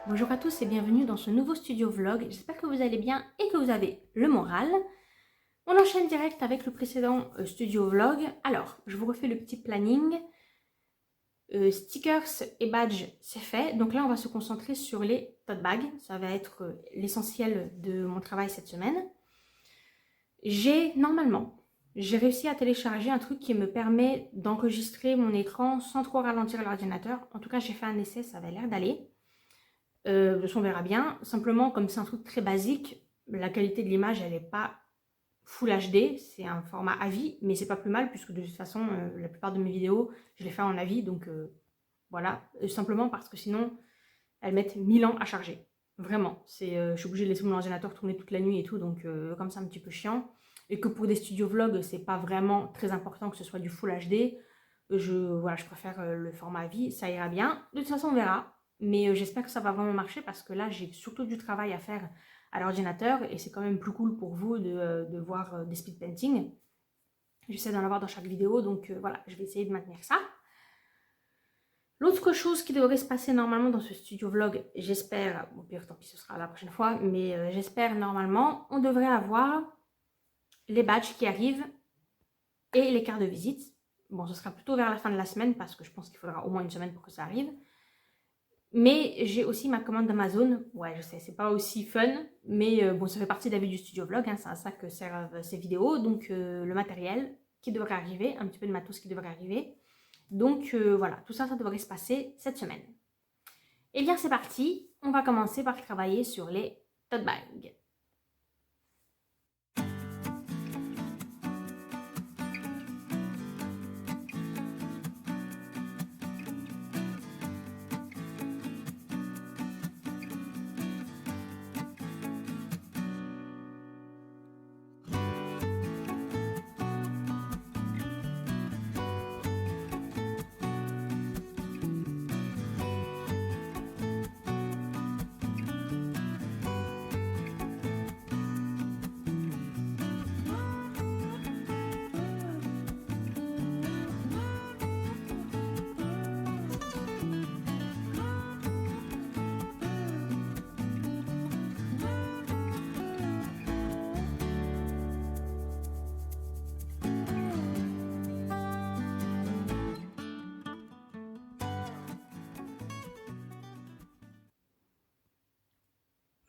Bonjour à tous et bienvenue dans ce nouveau studio vlog. J'espère que vous allez bien et que vous avez le moral. On enchaîne direct avec le précédent studio vlog. Alors, je vous refais le petit planning. Stickers et badges, c'est fait. Donc là, on va se concentrer sur les tote bags. Ça va être l'essentiel de mon travail cette semaine. J'ai réussi à télécharger un truc qui me permet d'enregistrer mon écran sans trop ralentir l'ordinateur. En tout cas, j'ai fait un essai, ça avait l'air d'aller. De toute façon, on verra bien. Simplement, comme c'est un truc très basique, la qualité de l'image, elle n'est pas Full HD. C'est un format AVI, mais c'est pas plus mal puisque de toute façon, la plupart de mes vidéos, je les fais en AVI. Donc voilà. Simplement parce que sinon, elles mettent 1000 ans à charger. Vraiment. Je suis obligée de laisser mon ordinateur tourner toute la nuit et tout. Donc comme c'est un petit peu chiant. Et que pour des studios vlog, c'est pas vraiment très important que ce soit du Full HD. Voilà, je préfère le format AVI. Ça ira bien. De toute façon, on verra. Mais j'espère que ça va vraiment marcher parce que là, j'ai surtout du travail à faire à l'ordinateur et c'est quand même plus cool pour vous de voir des speed painting. J'essaie d'en avoir dans chaque vidéo, donc voilà, je vais essayer de maintenir ça. L'autre chose qui devrait se passer normalement dans ce studio vlog, j'espère, au pire tant pis ce sera la prochaine fois, mais j'espère normalement, on devrait avoir les badges qui arrivent et les cartes de visite. Bon, ce sera plutôt vers la fin de la semaine parce que je pense qu'il faudra au moins une semaine pour que ça arrive. Mais j'ai aussi ma commande d'Amazon. Ouais, je sais, c'est pas aussi fun, mais bon, ça fait partie de la vie du studio vlog, hein, c'est à ça que servent ces vidéos. Donc, le matériel qui devrait arriver, un petit peu de matos qui devrait arriver. Donc, voilà, tout ça, ça devrait se passer cette semaine. Et bien, c'est parti. On va commencer par travailler sur les tote bags.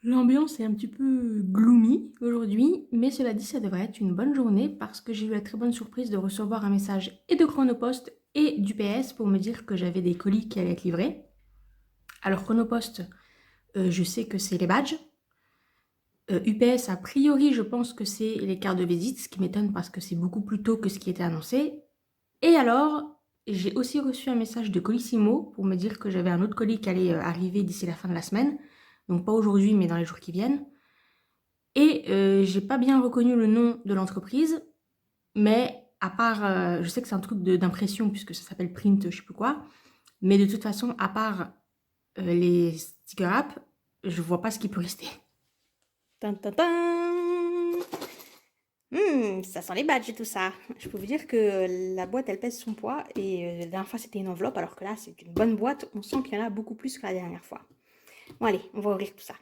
L'ambiance est un petit peu gloomy aujourd'hui, mais cela dit, ça devrait être une bonne journée parce que j'ai eu la très bonne surprise de recevoir un message et de Chronopost et d'UPS pour me dire que j'avais des colis qui allaient être livrés. Alors Chronopost, je sais que c'est les badges. UPS, a priori, je pense que c'est les cartes de visite, ce qui m'étonne parce que c'est beaucoup plus tôt que ce qui était annoncé. Et alors, j'ai aussi reçu un message de Colissimo pour me dire que j'avais un autre colis qui allait arriver d'ici la fin de la semaine. Donc pas aujourd'hui, mais dans les jours qui viennent. Et j'ai pas bien reconnu le nom de l'entreprise, mais à part, je sais que c'est un truc d'impression puisque ça s'appelle Print, je sais plus quoi, mais de toute façon, à part les sticker apps, je vois pas ce qui peut rester. Tin, tin, tin. Ça sent les badges et tout ça. Je peux vous dire que la boîte, elle pèse son poids et la dernière fois, c'était une enveloppe, alors que là, c'est une bonne boîte. On sent qu'il y en a beaucoup plus que la dernière fois. Bon, allez, on va ouvrir tout ça.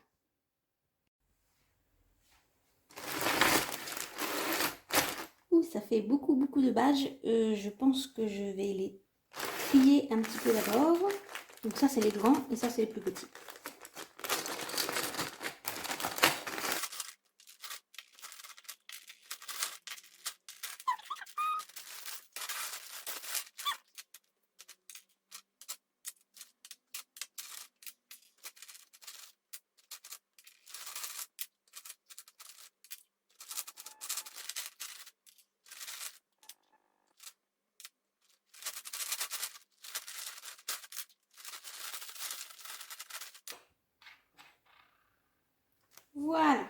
Ouh, ça fait beaucoup, beaucoup de badges. Je pense que je vais les trier un petit peu d'abord. Donc ça, c'est les grands et ça, c'est les plus petits. Voilà.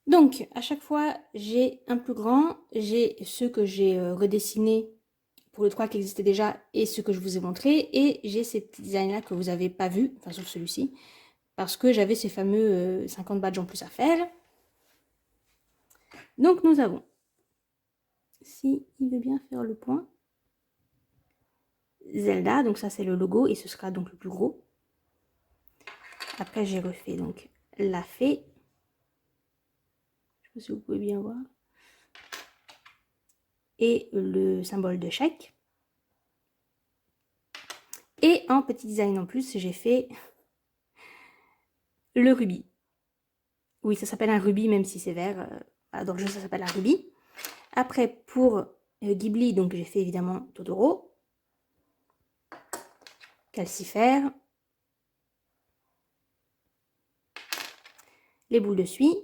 Donc, à chaque fois, j'ai un plus grand. J'ai ceux que j'ai redessinés pour le 3 qui existait déjà et ceux que je vous ai montrés. Et j'ai ces petits designs-là que vous n'avez pas vus, enfin sauf celui-ci, parce que j'avais ces fameux 50 badges en plus à faire. Donc, nous avons, si il veut bien faire le point, Zelda, donc ça c'est le logo et ce sera donc le plus gros. Après j'ai refait donc la fée. Je sais pas si vous pouvez bien voir. Et le symbole de chèque. Et en petit design en plus, j'ai fait le rubis. Oui, ça s'appelle un rubis même si c'est vert. Dans le jeu ça s'appelle un rubis. Après pour Ghibli, donc j'ai fait évidemment Totoro. Calcifère. Les boules de suie.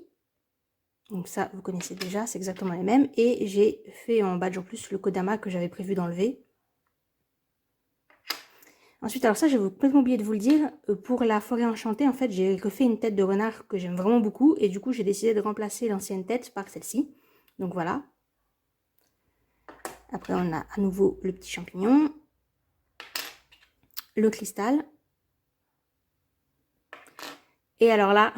Donc ça, vous connaissez déjà, c'est exactement les mêmes. Et j'ai fait en badge en plus le Kodama que j'avais prévu d'enlever. Ensuite, alors ça, j'ai complètement oublié de vous le dire. Pour la forêt enchantée, en fait, j'ai refait une tête de renard que j'aime vraiment beaucoup. Et du coup, j'ai décidé de remplacer l'ancienne tête par celle-ci. Donc voilà. Après, on a à nouveau le petit champignon. Le cristal. Et alors là,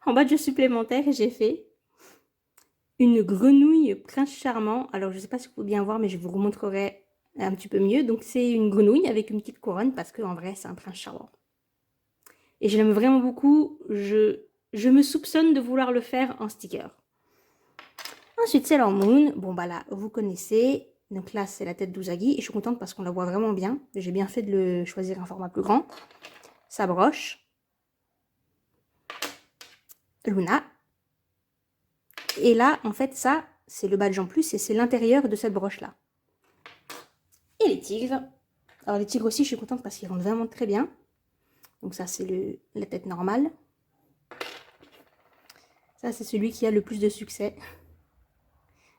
en badge supplémentaire, j'ai fait une grenouille prince charmant. Alors, je ne sais pas si vous pouvez bien voir, mais je vous remontrerai un petit peu mieux. Donc, c'est une grenouille avec une petite couronne parce qu'en vrai, c'est un prince charmant. Et je l'aime vraiment beaucoup. Je me soupçonne de vouloir le faire en sticker. Ensuite, Sailor Moon. Bon, bah là, vous connaissez. Donc là, c'est la tête d'Uzagi. Et je suis contente parce qu'on la voit vraiment bien. J'ai bien fait de le choisir un format plus grand. Sa broche. Luna. Et là, en fait, ça, c'est le badge en plus. Et c'est l'intérieur de cette broche-là. Et les tigres. Alors les tigres aussi, je suis contente parce qu'ils rentrent vraiment très bien. Donc ça, c'est la tête normale. Ça, c'est celui qui a le plus de succès.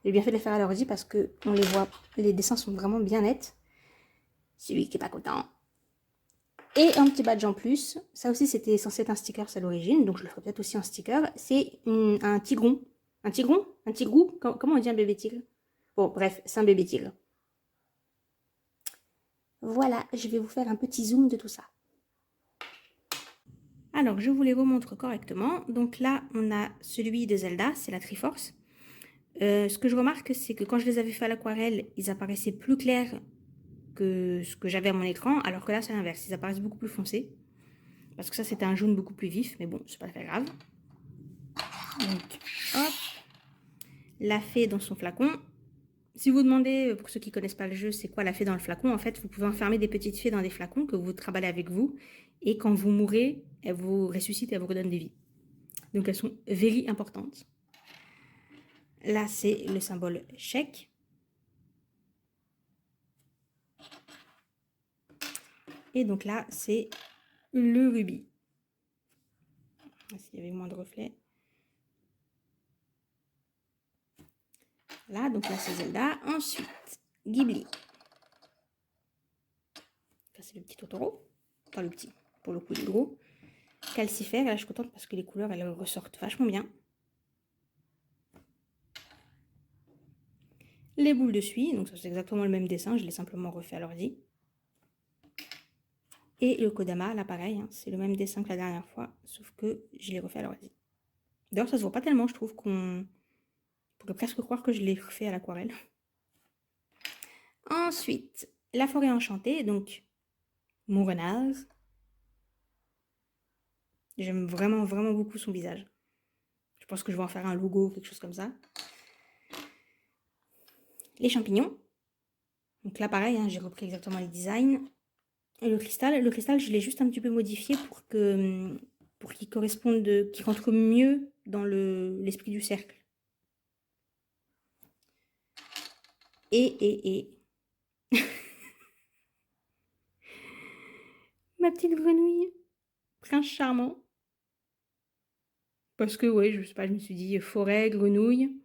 J'ai bien fait de les faire à l'ordi parce que on les voit, les dessins sont vraiment bien nets. Celui qui est pas content. Et un petit badge en plus. Ça aussi, c'était censé être un sticker à l'origine, donc je le ferai peut-être aussi en sticker. C'est un tigron. Un tigron? Un tigrou? Comment on dit un bébé tigre? Bon, bref, c'est un bébé tigre. Voilà, je vais vous faire un petit zoom de tout ça. Alors, je vous les remontre correctement. Donc là, on a celui de Zelda, c'est la Triforce. Ce que je remarque, c'est que quand je les avais fait à l'aquarelle, ils apparaissaient plus clairs que ce que j'avais à mon écran, alors que là, c'est l'inverse. Ils apparaissent beaucoup plus foncés. Parce que ça, c'était un jaune beaucoup plus vif, mais bon, c'est pas très grave. Donc, hop. La fée dans son flacon. Si vous demandez, pour ceux qui ne connaissent pas le jeu, c'est quoi la fée dans le flacon, en fait, vous pouvez enfermer des petites fées dans des flacons que vous trimballez avec vous. Et quand vous mourrez, elles vous ressuscitent et elles vous redonnent des vies. Donc, elles sont very importantes. Là, c'est le symbole chèque. Et donc là, c'est le rubis. S'il y avait moins de reflets. Là, donc là, c'est Zelda. Ensuite, Ghibli. Là, c'est le petit Totoro. Enfin, le petit, pour le coup, il est gros. Calcifère, là, je suis contente parce que les couleurs, elles ressortent vachement bien. Les boules de suie, donc ça, c'est exactement le même dessin. Je l'ai simplement refait à l'ordi. Et le Kodama, là, pareil, hein, c'est le même dessin que la dernière fois, sauf que je l'ai refait à l'ordi. D'ailleurs, ça se voit pas tellement, je trouve qu'on pourrait presque croire que je l'ai refait à l'aquarelle. Ensuite, la forêt enchantée, donc mon renard. J'aime vraiment, vraiment beaucoup son visage. Je pense que je vais en faire un logo ou quelque chose comme ça. Les champignons. Donc là, pareil, hein, j'ai repris exactement les designs. Et le cristal, je l'ai juste un petit peu modifié pour qu'il corresponde, qu'il rentre mieux dans l'esprit du cercle. Et ma petite grenouille, prince charmant. Parce que, ouais, je sais pas, je me suis dit forêt, grenouille,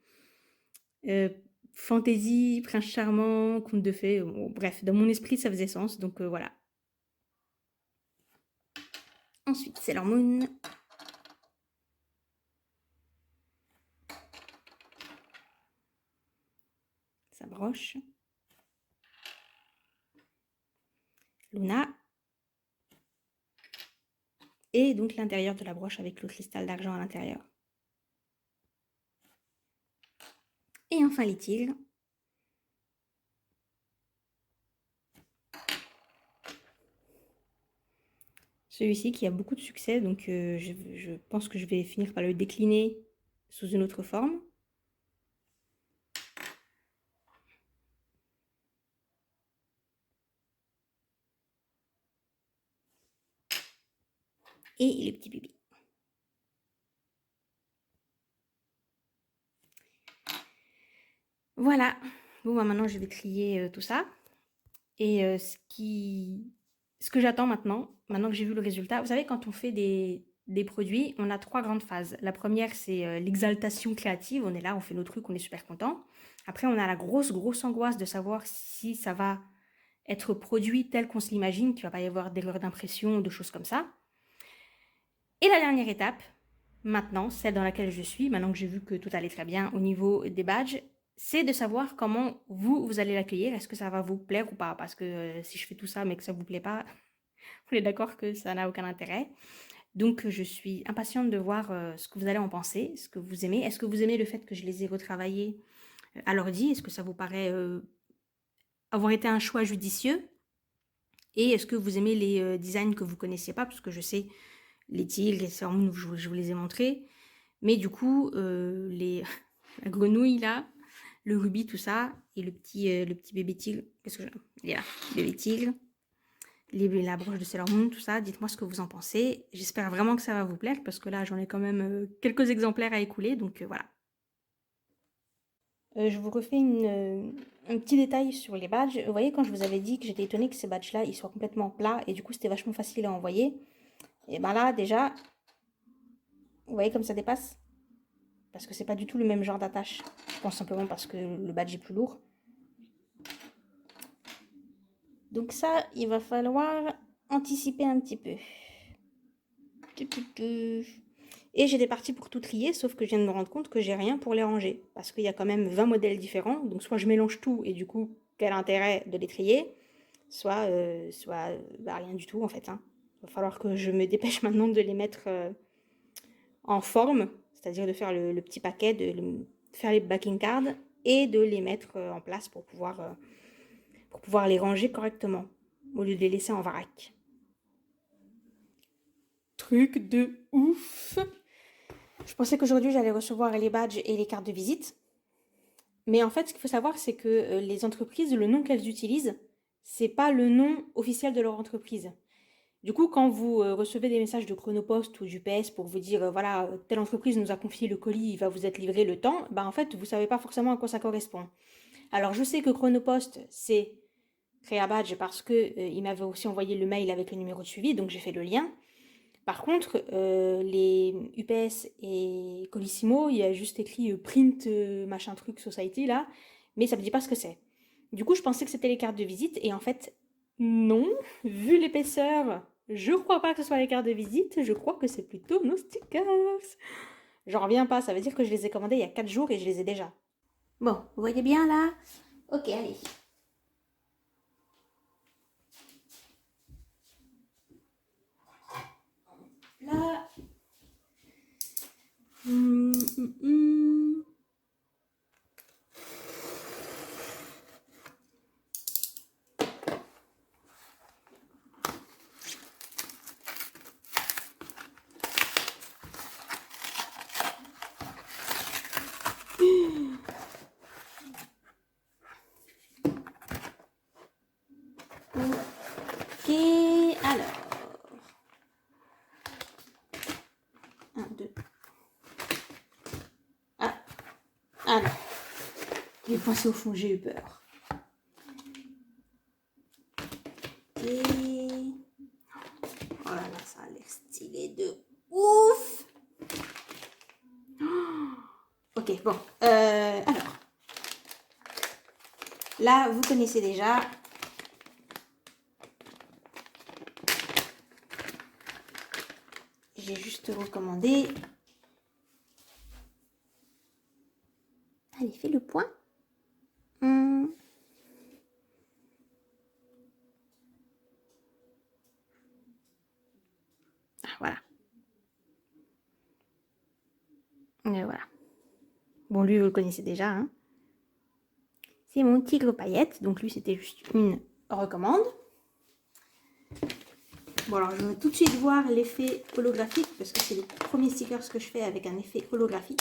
fantaisie, prince charmant, conte de fées. Bon, bref, dans mon esprit, ça faisait sens, donc voilà. Ensuite, Sailor Moon. Sa broche. Luna. Et donc l'intérieur de la broche avec le cristal d'argent à l'intérieur. Et enfin les tigres. Celui-ci qui a beaucoup de succès, donc je pense que je vais finir par le décliner sous une autre forme. Et les petits bébés. Voilà. Bon, bah maintenant je vais trier tout ça. Et ce que j'attends maintenant que j'ai vu le résultat, vous savez, quand on fait des produits, on a 3 grandes phases. La première, c'est l'exaltation créative. On est là, on fait nos trucs, on est super content. Après, on a la grosse angoisse de savoir si ça va être produit tel qu'on se l'imagine, qu'il ne va pas y avoir d'erreur d'impression ou de choses comme ça. Et la dernière étape, maintenant, celle dans laquelle je suis, maintenant que j'ai vu que tout allait très bien au niveau des badges, c'est de savoir comment vous allez l'accueillir. Est-ce que ça va vous plaire ou pas? Parce que si je fais tout ça mais que ça vous plaît pas, on est d'accord que ça n'a aucun intérêt. Donc je suis impatiente de voir ce que vous allez en penser, ce que vous aimez. Est-ce que vous aimez le fait que je les ai retravaillés à l'ordi? Est-ce que ça vous paraît avoir été un choix judicieux? Et est-ce que vous aimez les designs que vous connaissiez pas? Parce que je sais, les tigres, les Sailor Moon, je vous les ai montrés. Mais du coup, la grenouille là, le rubis, tout ça, et le petit bébé tigre, qu'est-ce que il est là, bébé tigre, la broche de Sailor Moon, tout ça, dites-moi ce que vous en pensez. J'espère vraiment que ça va vous plaire, parce que là, j'en ai quand même quelques exemplaires à écouler, donc voilà. Je vous refais un petit détail sur les badges. Vous voyez, quand je vous avais dit que j'étais étonnée que ces badges-là, ils soient complètement plats, et du coup, c'était vachement facile à envoyer. Et ben là, déjà, vous voyez comme ça dépasse? Parce que c'est pas du tout le même genre d'attache. Je pense simplement parce que le badge est plus lourd. Donc ça, il va falloir anticiper un petit peu. Et j'étais partie pour tout trier, sauf que je viens de me rendre compte que j'ai rien pour les ranger. Parce qu'il y a quand même 20 modèles différents. Donc soit je mélange tout et du coup, quel intérêt de les trier, soit rien du tout en fait. Il va falloir que je me dépêche maintenant de les mettre en forme, c'est-à-dire de faire le petit paquet, de faire les backing cards et de les mettre en place pour pouvoir les ranger correctement, au lieu de les laisser en vrac. Truc de ouf! Je pensais qu'aujourd'hui j'allais recevoir les badges et les cartes de visite. Mais en fait, ce qu'il faut savoir, c'est que les entreprises, le nom qu'elles utilisent, c'est pas le nom officiel de leur entreprise. Du coup, quand vous recevez des messages de Chronopost ou d'UPS pour vous dire, voilà, telle entreprise nous a confié le colis, il va vous être livré le temps, en fait, vous savez pas forcément à quoi ça correspond. Alors, je sais que Chronopost, c'est Créa Badge parce que il m'avait aussi envoyé le mail avec le numéro de suivi, donc j'ai fait le lien. Par contre, les UPS et Colissimo, il y a juste écrit print machin truc society là, mais ça me dit pas ce que c'est. Du coup, je pensais que c'était les cartes de visite et en fait, non. Vu l'épaisseur, je crois pas que ce soit les cartes de visite, je crois que c'est plutôt nos stickers. J'en reviens pas, ça veut dire que je les ai commandés il y a 4 jours et je les ai déjà. Bon, vous voyez bien là? Ok, allez. Là. Ok, alors. 1, 2. Ah, alors. Il est passé au fond, j'ai eu peur. Ok. Oh là là, ça a l'air stylé de ouf. Ok, bon. Alors. Là, vous connaissez déjà. J'ai juste recommandé. Allez, fais le point. Ah, voilà. Et voilà. Bon, lui, vous le connaissez déjà. Hein. C'est mon tigre paillette. Donc, lui, c'était juste une recommande. Bon alors je vais tout de suite voir l'effet holographique parce que c'est les premiers stickers que je fais avec un effet holographique.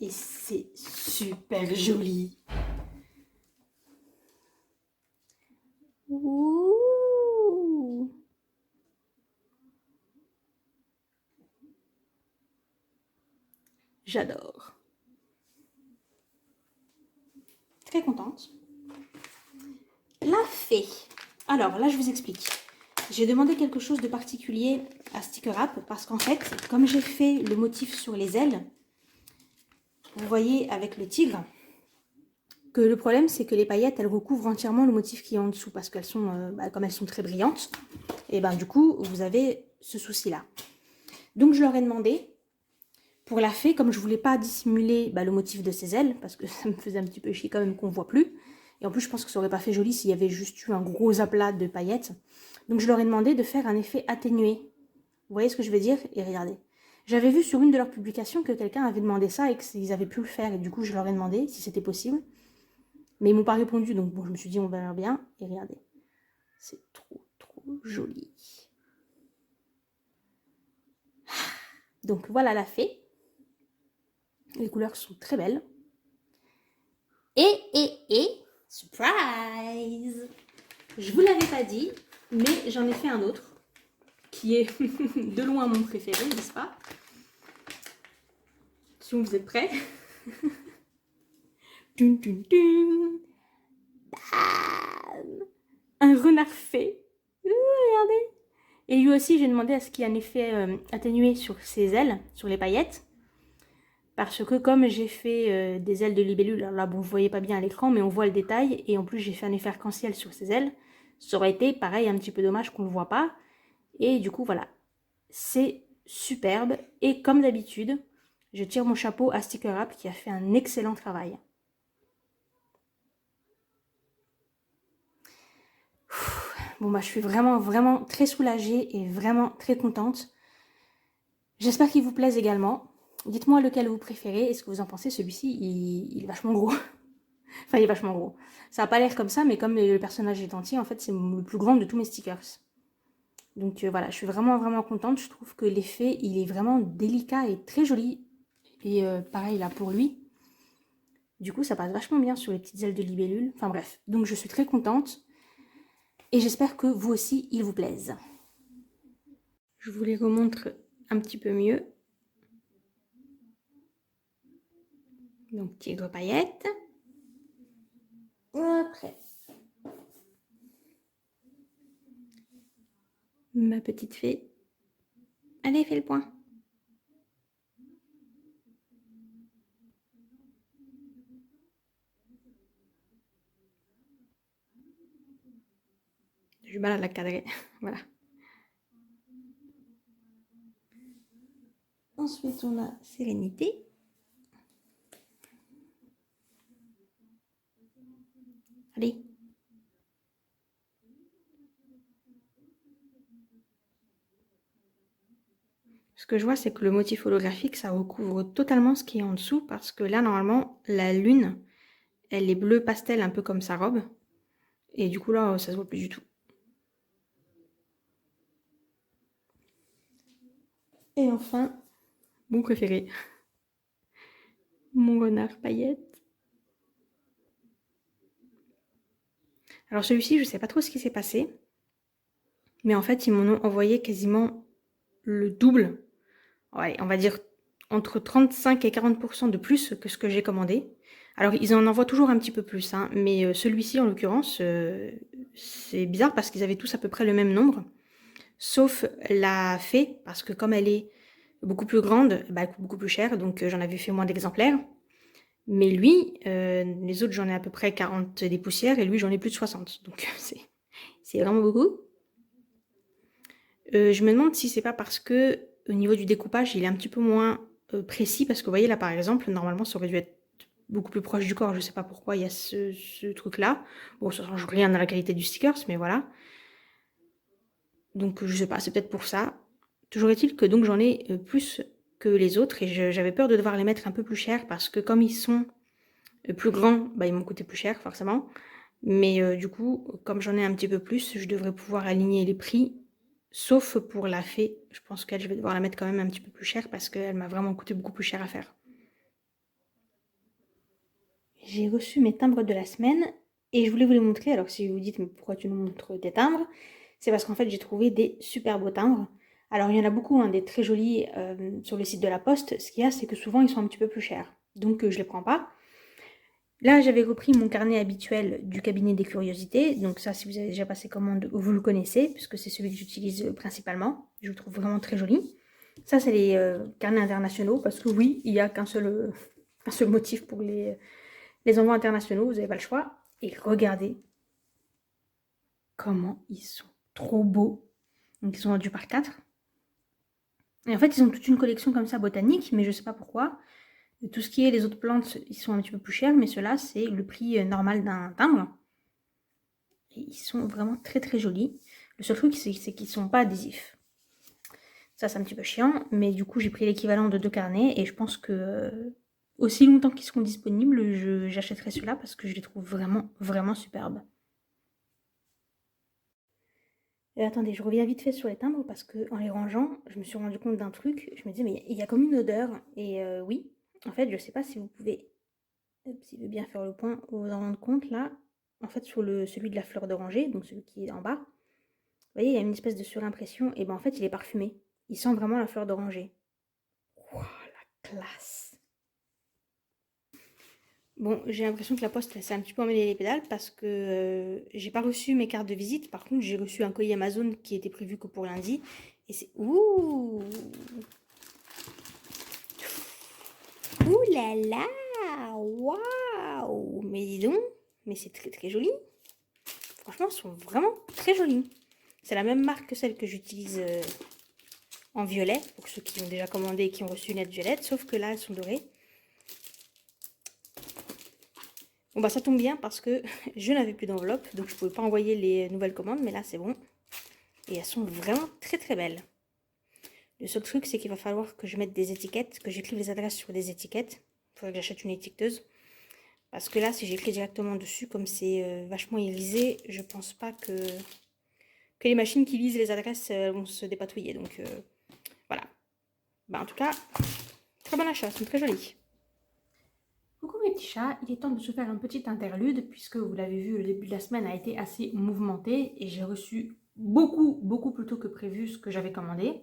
Et c'est super joli. Ouh. J'adore. Très contente. La fée. Alors là je vous explique. J'ai demandé quelque chose de particulier à Sticker App parce qu'en fait, comme j'ai fait le motif sur les ailes, vous voyez avec le tigre, que le problème c'est que les paillettes elles recouvrent entièrement le motif qui est en dessous parce qu'elles sont, comme elles sont très brillantes, et ben du coup vous avez ce souci là. Donc je leur ai demandé, pour la fée, comme je voulais pas dissimuler le motif de ses ailes, parce que ça me faisait un petit peu chier quand même qu'on voit plus, et en plus je pense que ça aurait pas fait joli s'il y avait juste eu un gros aplat de paillettes, donc je leur ai demandé de faire un effet atténué. Vous voyez ce que je veux dire? Et regardez. J'avais vu sur une de leurs publications que quelqu'un avait demandé ça et qu'ils avaient pu le faire, et du coup je leur ai demandé si c'était possible. Mais ils m'ont pas répondu, donc bon, je me suis dit on verra bien. Et regardez, c'est trop joli. Donc voilà la fée. Les couleurs sont très belles. Et, surprise! Je vous l'avais pas dit, mais j'en ai fait un autre, qui est de loin mon préféré, n'est-ce pas? Si vous êtes prêts. Un renard fée. Regardez. Et lui aussi, j'ai demandé à ce qu'il y ait un effet atténué sur ses ailes, sur les paillettes. Parce que comme j'ai fait des ailes de libellule, alors là, bon, vous voyez pas bien à l'écran, mais on voit le détail. Et en plus, j'ai fait un effet arc-en-ciel sur ses ailes. Ça aurait été, pareil, un petit peu dommage qu'on ne le voit pas. Et du coup, voilà. C'est superbe. Et comme d'habitude, je tire mon chapeau à Sticker App qui a fait un excellent travail. Bon, je suis vraiment très soulagée et vraiment très contente. J'espère qu'il vous plaise également. Dites-moi lequel vous préférez et ce que vous en pensez. Celui-ci, il est vachement gros. Enfin, il est vachement gros. Ça n'a pas l'air comme ça, mais comme le personnage est entier, en fait, c'est le plus grand de tous mes stickers. Donc voilà, je suis vraiment contente. Je trouve que l'effet, il est vraiment délicat et très joli. Et pareil là pour lui. Du coup, ça passe vachement bien sur les petites ailes de libellule. Enfin bref, donc je suis très contente. Et j'espère que vous aussi, il vous plaise. Je vous les remontre un petit peu mieux. Donc, tigre paillette. Après, ma petite fée. Allez, fais le point. J'ai du mal à la cadrer. Voilà. Ensuite, on a Sérénité. Allez. Ce que je vois, c'est que le motif holographique, ça recouvre totalement ce qui est en dessous, parce que là, normalement, la lune, elle est bleue pastel, un peu comme sa robe. Et du coup, là, ça se voit plus du tout. Et enfin, mon préféré. Mon renard paillette. Alors celui-ci, je sais pas trop ce qui s'est passé. Mais en fait, ils m'en ont envoyé quasiment le double. Ouais, on va dire entre 35 et 40% de plus que ce que j'ai commandé. Alors, ils en envoient toujours un petit peu plus, hein, mais celui-ci, en l'occurrence, c'est bizarre parce qu'ils avaient tous à peu près le même nombre. Sauf la fée, parce que comme elle est beaucoup plus grande, elle coûte beaucoup plus cher, donc j'en avais fait moins d'exemplaires. Mais lui, les autres, j'en ai à peu près 40 des poussières, et lui, j'en ai plus de 60. Donc, c'est vraiment beaucoup. Je me demande si c'est pas parce que au niveau du découpage, il est un petit peu moins précis, parce que vous voyez là par exemple, normalement ça aurait dû être beaucoup plus proche du corps, je sais pas pourquoi il y a ce truc là. Bon, ça change rien à la qualité du stickers, mais voilà. Donc je sais pas, c'est peut-être pour ça. Toujours est-il que donc j'en ai plus que les autres, et j'avais peur de devoir les mettre un peu plus cher, parce que comme ils sont plus grands, ils m'ont coûté plus cher forcément. Mais du coup, comme j'en ai un petit peu plus, je devrais pouvoir aligner les prix, sauf pour la fée. Je pense qu'elle, je vais devoir la mettre quand même un petit peu plus cher parce qu'elle m'a vraiment coûté beaucoup plus cher à faire. J'ai reçu mes timbres de la semaine et je voulais vous les montrer. Alors si vous vous dites mais pourquoi tu nous montres tes timbres? C'est parce qu'en fait j'ai trouvé des super beaux timbres. Alors il y en a beaucoup, hein, des très jolis sur le site de la Poste. Ce qu'il y a c'est que souvent ils sont un petit peu plus chers. Donc je les prends pas. Là j'avais repris mon carnet habituel du cabinet des curiosités. Donc ça si vous avez déjà passé commande vous le connaissez puisque c'est celui que j'utilise principalement. Je le trouve vraiment très joli. Ça c'est les carnets internationaux parce que oui il n'y a qu'un seul motif pour les envois internationaux, vous n'avez pas le choix. Et regardez comment ils sont trop beaux. Donc ils sont vendus par 4. Et en fait, ils ont toute une collection comme ça botanique, mais je ne sais pas pourquoi. Tout ce qui est les autres plantes, ils sont un petit peu plus chers, mais ceux-là, c'est le prix normal d'un timbre. Et ils sont vraiment très très jolis. Le seul truc, c'est qu'ils ne sont pas adhésifs. Ça, c'est un petit peu chiant, mais du coup, j'ai pris l'équivalent de 2 carnets et je pense que aussi longtemps qu'ils seront disponibles, j'achèterai ceux-là parce que je les trouve vraiment, vraiment superbes. Attendez, je reviens vite fait sur les timbres parce que en les rangeant, je me suis rendu compte d'un truc. Je me disais, mais il y a comme une odeur. Et oui, en fait, je sais pas si vous pouvez, s'il veut bien faire le point, vous en rendre compte là. En fait, sur celui de la fleur d'oranger, donc celui qui est en bas, vous voyez, il y a une espèce de surimpression. Et ben en fait, il est parfumé. Il sent vraiment la fleur d'oranger. Waouh, la classe! Bon, j'ai l'impression que la poste s'est un petit peu emmêlé les pédales parce que j'ai pas reçu mes cartes de visite. Par contre, j'ai reçu un colis Amazon qui était prévu que pour lundi. Et c'est... Ouh! Ouh là là! Waouh! Mais dis donc, mais c'est très très joli. Franchement, ils sont vraiment très jolis. C'est la même marque que celle que j'utilise en violet, pour ceux qui ont déjà commandé et qui ont reçu une lettre violette, sauf que là, elles sont dorées. Bon bah ça tombe bien parce que je n'avais plus d'enveloppe, donc je ne pouvais pas envoyer les nouvelles commandes, mais là c'est bon. Et elles sont vraiment très très belles. Le seul truc c'est qu'il va falloir que je mette des étiquettes, que j'écrive les adresses sur des étiquettes. Il faudrait que j'achète une étiqueteuse. Parce que là si j'écris directement dessus, comme c'est vachement irisé, je pense pas que les machines qui lisent les adresses vont se dépatouiller. Donc voilà. Bah en tout cas, très bon achat, elles sont très jolies. Coucou mes petits chats, il est temps de se faire un petit interlude puisque vous l'avez vu, le début de la semaine a été assez mouvementé et j'ai reçu beaucoup plus tôt que prévu ce que j'avais commandé.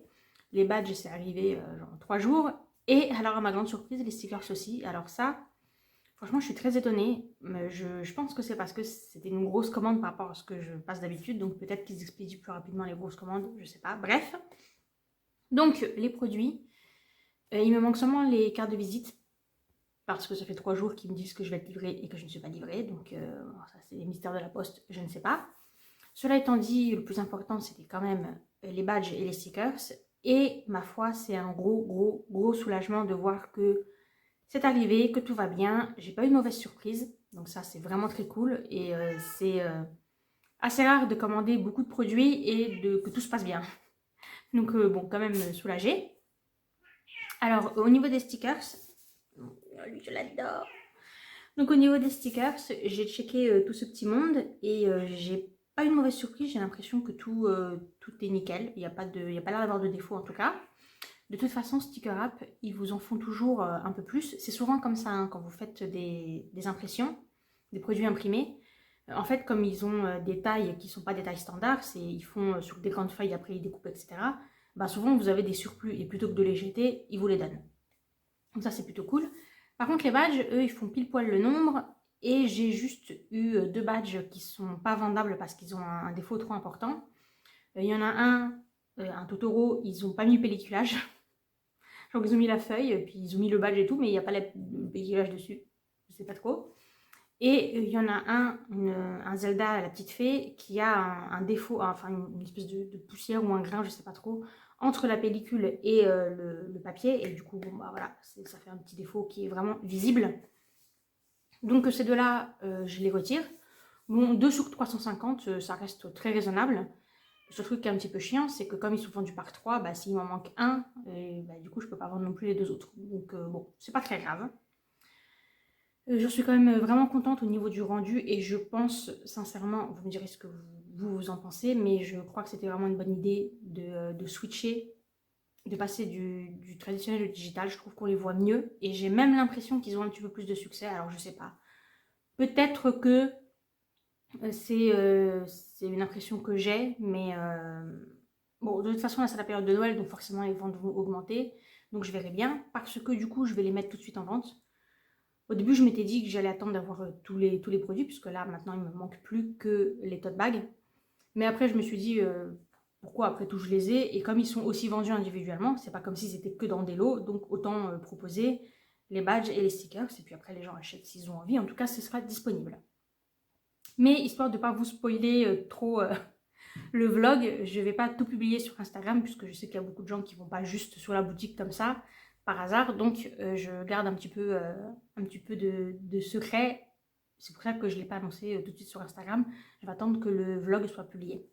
Les badges, c'est arrivé genre 3 jours et alors à ma grande surprise, les stickers aussi. Alors ça, franchement, je suis très étonnée. Je pense que c'est parce que c'était une grosse commande par rapport à ce que je passe d'habitude, donc peut-être qu'ils expédient plus rapidement les grosses commandes, je sais pas. Bref, donc les produits, il me manque seulement les cartes de visite parce que ça fait 3 jours qu'ils me disent que je vais être livrée et que je ne suis pas livrée. Donc ça c'est les mystères de la poste, je ne sais pas. Cela étant dit, le plus important c'était quand même les badges et les stickers. Et ma foi, c'est un gros soulagement de voir que c'est arrivé, que tout va bien. J'ai pas eu de mauvaise surprise. Donc ça c'est vraiment très cool. Et c'est assez rare de commander beaucoup de produits et que tout se passe bien. Donc bon, quand même soulagée. Alors au niveau des stickers, lui je l'adore. Donc au niveau des stickers, j'ai checké tout ce petit monde et j'ai pas eu de mauvaise surprise. J'ai l'impression que tout est nickel. Il n'y a pas l'air d'avoir de défaut en tout cas. De toute façon, Sticker App, ils vous en font toujours un peu plus. C'est souvent comme ça hein, quand vous faites des impressions, des produits imprimés. En fait, comme ils ont des tailles qui ne sont pas des tailles standards, ils font sur des grandes feuilles, après ils découpent, etc. Bah, souvent, vous avez des surplus et plutôt que de les jeter, ils vous les donnent. Donc ça, c'est plutôt cool. Par contre, les badges, eux, ils font pile poil le nombre. Et j'ai juste eu 2 badges qui sont pas vendables parce qu'ils ont un défaut trop important. Il y en a un Totoro, ils n'ont pas mis le pelliculage. Genre ils ont mis la feuille, puis ils ont mis le badge et tout, mais il n'y a pas le pelliculage dessus. Je sais pas trop. Et il y en a un Zelda, la petite fée, qui a un défaut, enfin une espèce de poussière ou un grain, je sais pas trop, entre la pellicule et le papier. Et du coup, bon, bah voilà, ça fait un petit défaut qui est vraiment visible. Donc ces deux-là, je les retire. Bon, 2 sur 350, ça reste très raisonnable. Le seul truc qui est un petit peu chiant, c'est que comme ils sont vendus par 3, bah, s'il m'en manque un, bah, du coup, je peux pas vendre non plus les 2 autres. Donc bon, c'est pas très grave. Je suis quand même vraiment contente au niveau du rendu et je pense sincèrement, vous me direz ce que vous en pensez, mais je crois que c'était vraiment une bonne idée de switcher, de passer du traditionnel au digital. Je trouve qu'on les voit mieux et j'ai même l'impression qu'ils ont un petit peu plus de succès. Alors je sais pas. Peut-être que c'est une impression que j'ai, mais bon, de toute façon là c'est la période de Noël, donc forcément les ventes vont augmenter. Donc je verrai bien parce que du coup je vais les mettre tout de suite en vente. Au début, je m'étais dit que j'allais attendre d'avoir tous les produits, puisque là, maintenant, il me manque plus que les tote bags. Mais après, je me suis dit, pourquoi après tout je les ai? Et comme ils sont aussi vendus individuellement, c'est pas comme si c'était que dans des lots, donc autant proposer les badges et les stickers. Et puis après, les gens achètent s'ils ont envie. En tout cas, ce sera disponible. Mais histoire de ne pas vous spoiler trop le vlog, je vais pas tout publier sur Instagram, puisque je sais qu'il y a beaucoup de gens qui vont pas juste sur la boutique comme ça, par hasard. Donc, je garde un petit peu de secret. C'est pour ça que je ne l'ai pas annoncé tout de suite sur Instagram. Je vais attendre que le vlog soit publié.